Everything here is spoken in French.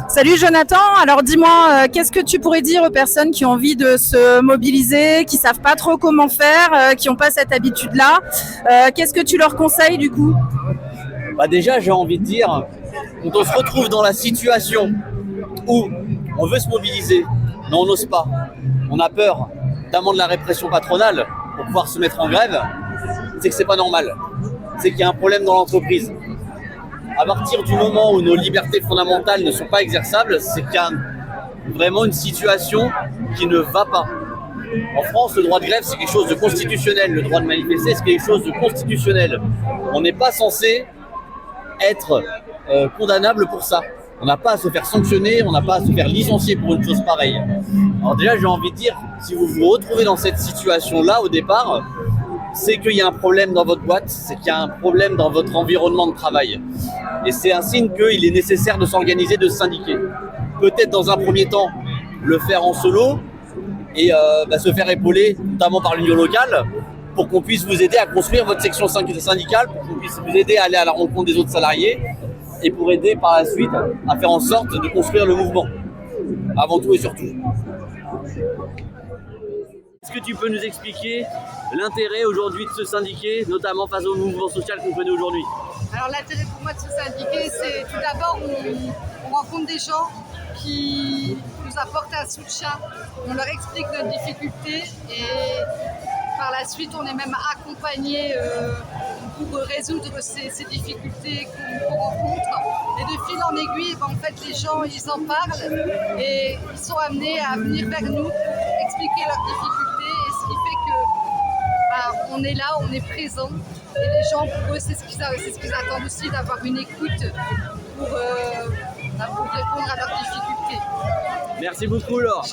Salut Jonathan, alors dis-moi, qu'est-ce que tu pourrais dire aux personnes qui ont envie de se mobiliser, qui savent pas trop comment faire, qui n'ont pas cette habitude-là? Qu'est-ce que tu leur conseilles du coup? Déjà, j'ai envie de dire, quand on se retrouve dans la situation où on veut se mobiliser, mais on n'ose pas, on a peur, notamment de la répression patronale, pour pouvoir se mettre en grève, c'est que c'est pas normal. C'est qu'il y a un problème dans l'entreprise. À partir du moment où nos libertés fondamentales ne sont pas exerçables, c'est qu'il y a vraiment une situation qui ne va pas. En France, le droit de grève, c'est quelque chose de constitutionnel. Le droit de manifester, c'est quelque chose de constitutionnel. On n'est pas censé être condamnable pour ça. On n'a pas à se faire sanctionner, on n'a pas à se faire licencier pour une chose pareille. Alors déjà, j'ai envie de dire, si vous vous retrouvez dans cette situation-là au départ, c'est qu'il y a un problème dans votre boîte, c'est qu'il y a un problème dans votre environnement de travail. Et c'est un signe qu'il est nécessaire de s'organiser, de se syndiquer. Peut-être dans un premier temps, le faire en solo et se faire épauler, notamment par l'union locale, pour qu'on puisse vous aider à construire votre section syndicale, pour qu'on puisse vous aider à aller à la rencontre des autres salariés et pour aider par la suite à faire en sorte de construire le mouvement, avant tout et surtout. Est-ce que tu peux nous expliquer l'intérêt aujourd'hui de se syndiquer, notamment face au mouvement social qu'on connaît aujourd'hui? Alors l'intérêt pour moi de se syndiquer, c'est tout d'abord on rencontre des gens qui nous apportent un soutien, on leur explique nos difficultés et par la suite on est même accompagné pour résoudre ces difficultés qu'on rencontre. Et de fil en aiguille, en fait les gens ils en parlent et ils sont amenés à venir vers nous pour expliquer leurs difficultés et ce qui fait que on est là, on est présent. Et les gens, pour eux, c'est ce qu'ils attendent aussi, d'avoir une écoute pour répondre à leurs difficultés. Merci beaucoup, Laure.